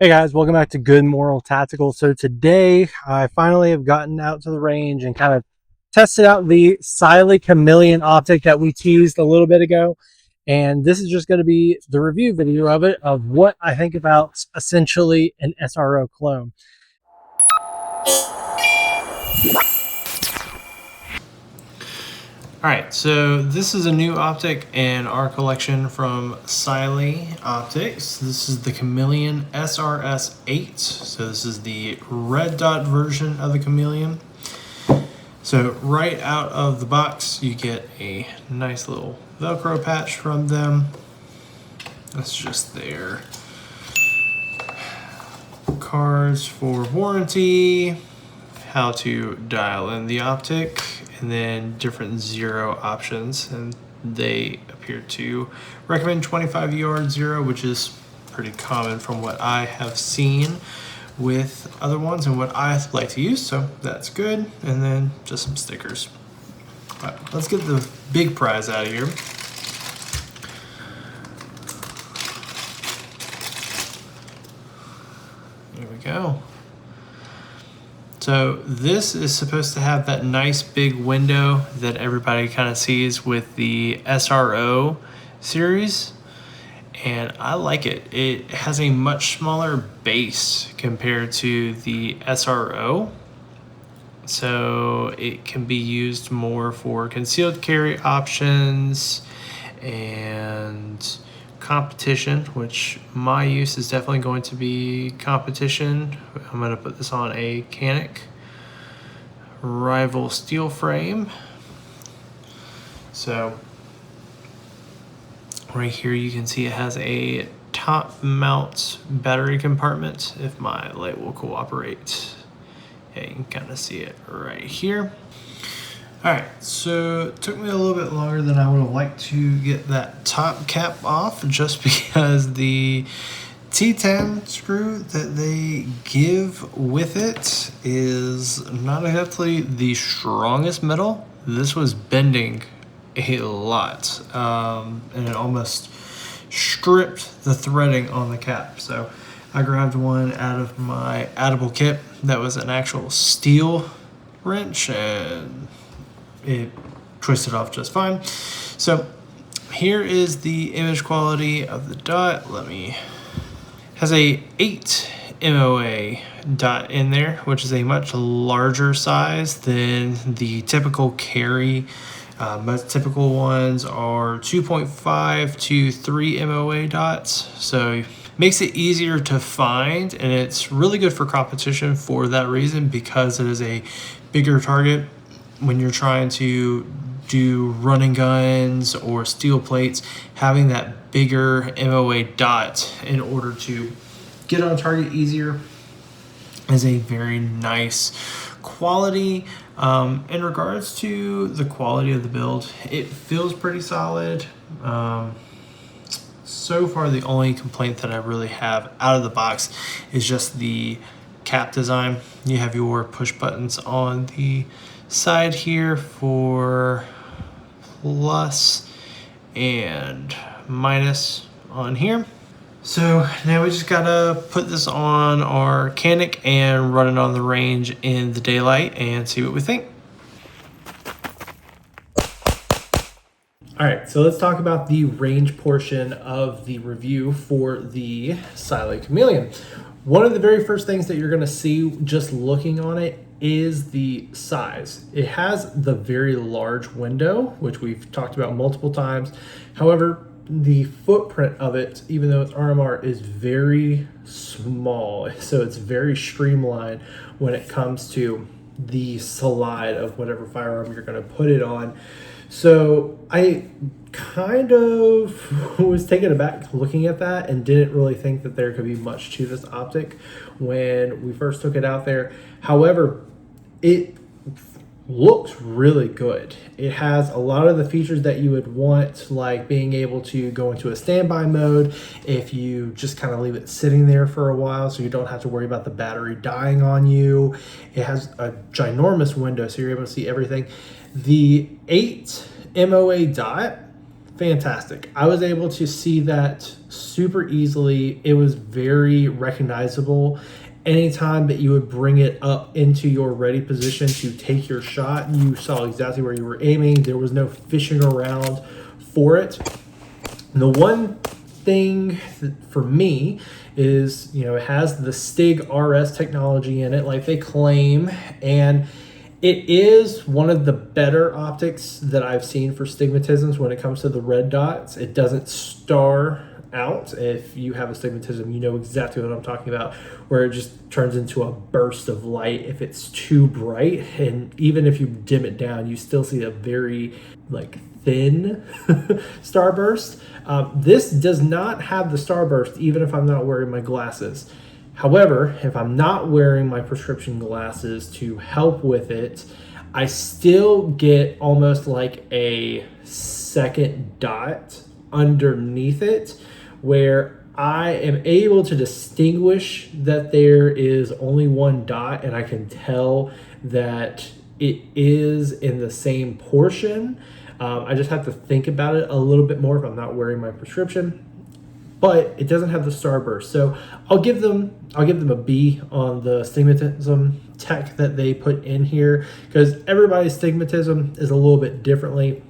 Hey guys, welcome back to Good Moral Tactical. So today I finally have gotten out to the range and kind of tested out the Cyelee Chameleon optic that we teased a little bit ago. And this is just going to be the review video of it, of what I think about essentially an SRO clone. Alright, so this is a new optic in our collection from Cyelee Optics. This is the Chameleon SRS-8. So this is the red dot version of the Chameleon. So right out of the box, you get a nice little Velcro patch from them. That's just their cards for warranty, how to dial in the optic, and then different zero options. And they appear to recommend 25 yard zero, which is pretty common from what I have seen with other ones and what I like to use, so that's good. And then just some stickers. All right, let's get the big prize out of here. There we go. So this is supposed to have that nice big window that everybody kind of sees with the SRO series, and I like it. It has a much smaller base compared to the SRO, so it can be used more for concealed carry options and competition, which my use is definitely going to be competition. I'm going to put this on a Canik rival steel frame. So right here you can see it has a top mount battery compartment, if my light will cooperate. Yeah, you can kind of see it right here. Alright, so it took me a little bit longer than I would have liked to get that top cap off, just because the T10 screw that they give with it is not exactly the strongest metal. This was bending a lot, and it almost stripped the threading on the cap. So I grabbed one out of my addable kit that was an actual steel wrench, and it twisted off just fine. So here is the image quality of the dot. Has a 8 MOA dot in there, which is a much larger size than the typical carry. Most typical ones are 2.5 to 3 MOA dots, so makes it easier to find, and it's really good for competition for that reason, because it is a bigger target when you're trying to do running guns or steel plates. Having that bigger MOA dot in order to get on target easier is a very nice quality. In regards to the quality of the build, it feels pretty solid. So far, the only complaint that I really have out of the box is just the cap design. You have your push buttons on the side here for plus and minus on here. So now we just gotta put this on our Canik and run it on the range in the daylight and see what we think. All right, so let's talk about the range portion of the review for the Cyelee Chameleon. One of the very first things that you're gonna see just looking on it is the size. It has the very large window, which we've talked about multiple times. However, the footprint of it, even though it's RMR, is very small. So it's very streamlined when it comes to the slide of whatever firearm you're gonna put it on. So I kind of was taken aback looking at that and didn't really think that there could be much to this optic when we first took it out there. However, it looks really good. It has a lot of the features that you would want, like being able to go into a standby mode if you just kind of leave it sitting there for a while, so you don't have to worry about the battery dying on you. It has a ginormous window, so you're able to see everything. The 8 MOA dot fantastic. I was able to see that super easily. It was very recognizable. Anytime that you would bring it up into your ready position to take your shot, you saw exactly where you were aiming. There was no fishing around for it. And the one thing for me is, you know, it has the STIG RS technology in it, like they claim, and it is one of the better optics that I've seen for stigmatisms when it comes to the red dots. It doesn't star out. If you have astigmatism, you know exactly what I'm talking about, where it just turns into a burst of light if it's too bright. And even if you dim it down, you still see a very like thin starburst. This does not have the starburst, even if I'm not wearing my glasses. However, if I'm not wearing my prescription glasses to help with it, I still get almost like a second dot underneath it, where I am able to distinguish that there is only one dot, and I can tell that it is in the same portion. I just have to think about it a little bit more if I'm not wearing my prescription. But it doesn't have the starburst, so I'll give them a B on the astigmatism tech that they put in here, because everybody's astigmatism is a little bit differently.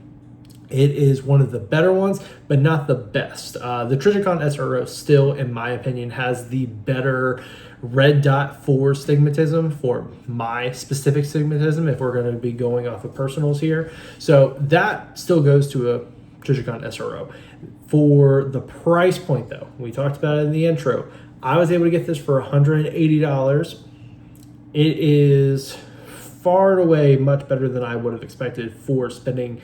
It is one of the better ones, but not the best. The Trijicon SRO still, in my opinion, has the better red dot for astigmatism, for my specific astigmatism, if we're going to be going off of personals here. So that still goes to a Trijicon SRO. For the price point, though, we talked about it in the intro, I was able to get this for $180. It is far and away much better than I would have expected for spending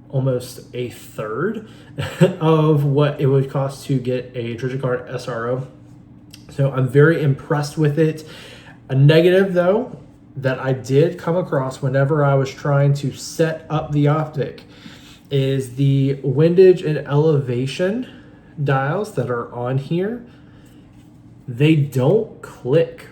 almost a third of what it would cost to get a Trijicon SRO. So I'm very impressed with it. A negative, though, that I did come across whenever I was trying to set up the optic is the windage and elevation dials that are on here. They don't click.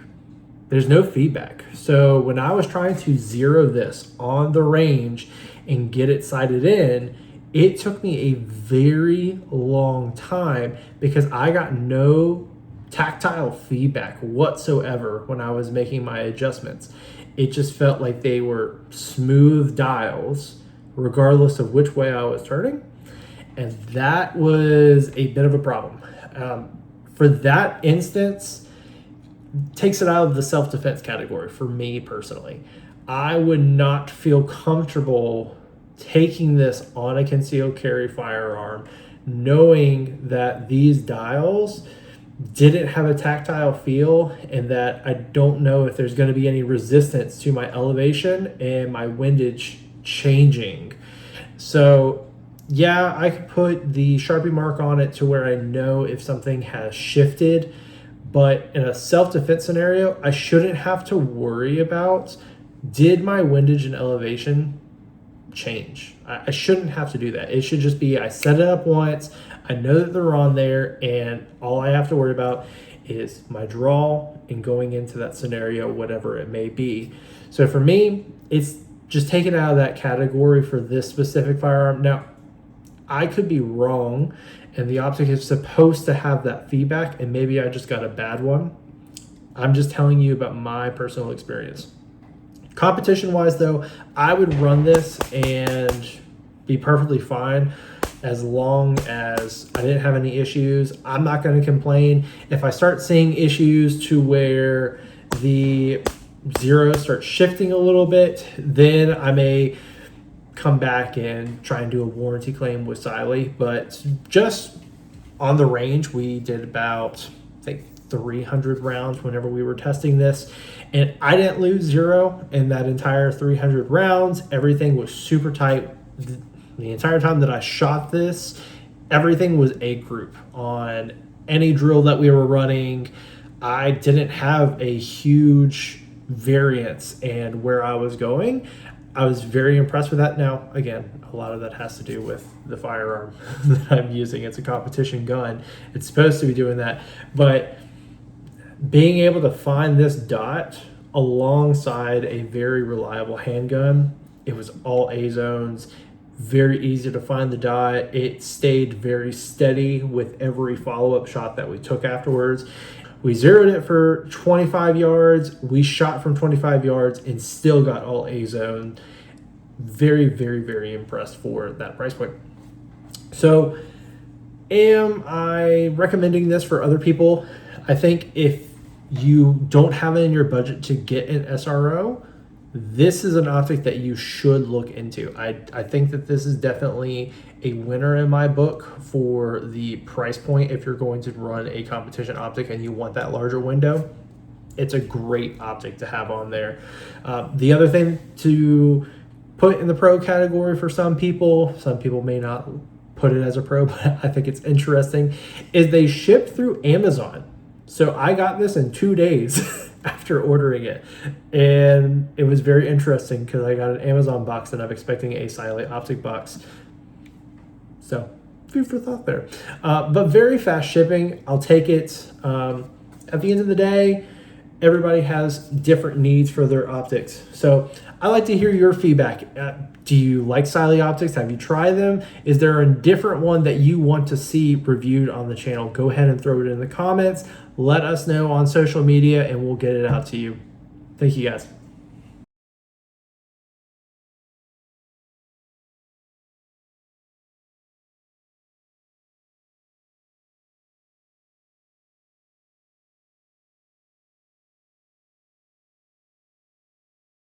There's no feedback. So when I was trying to zero this on the range and get it sighted in, it took me a very long time because I got no tactile feedback whatsoever when I was making my adjustments. It just felt like they were smooth dials regardless of which way I was turning, and that was a bit of a problem. For that instance, takes it out of the self-defense category for me personally. I would not feel comfortable taking this on a concealed carry firearm knowing that these dials didn't have a tactile feel, and that I don't know if there's going to be any resistance to my elevation and my windage changing. So yeah, I could put the Sharpie mark on it to where I know if something has shifted, but in a self-defense scenario, I shouldn't have to worry about, did my windage and elevation change? I shouldn't have to do that. It should just be, I set it up once, I know that they're on there, and all I have to worry about is my draw and going into that scenario, whatever it may be. So for me, it's just taken out of that category for this specific firearm. Now, I could be wrong, and the Optic is supposed to have that feedback, and maybe I just got a bad one. I'm just telling you about my personal experience. Competition-wise, though, I would run this and be perfectly fine as long as I didn't have any issues. I'm not going to complain. If I start seeing issues to where the zero starts shifting a little bit, then I may come back and try and do a warranty claim with Cyelee. But just on the range, we did about, I think, 300 rounds whenever we were testing this, and I didn't lose zero in that entire 300 rounds. Everything was super tight. The entire time that I shot this, everything was A group on any drill that we were running. I didn't have a huge variance and where I was going. I was very impressed with that. Now, again, a lot of that has to do with the firearm that I'm using. It's a competition gun. It's supposed to be doing that. But being able to find this dot alongside a very reliable handgun, it was all A zones. very easy to find the dot. It stayed very steady with every follow-up shot that we took afterwards. We zeroed it for 25 yards. We shot from 25 yards and still got all A zone. Very, very, very impressed for that price point. So am I recommending this for other people? I think if you don't have it in your budget to get an SRO, this is an optic that you should look into. I think that this is definitely a winner in my book for the price point. If you're going to run a competition optic and you want that larger window, it's a great optic to have on there. The other thing to put in the pro category for some people may not put it as a pro, but I think it's interesting, is they ship through Amazon. So I got this in 2 days after ordering it. And it was very interesting because I got an Amazon box and I'm expecting a Cyelee optic box. So food for thought there. But very fast shipping. I'll take it. At the end of the day, everybody has different needs for their optics. So I like to hear your feedback. Do you like Cyelee optics? Have you tried them? Is there a different one that you want to see reviewed on the channel? Go ahead and throw it in the comments. Let us know on social media and we'll get it out to you. Thank you guys.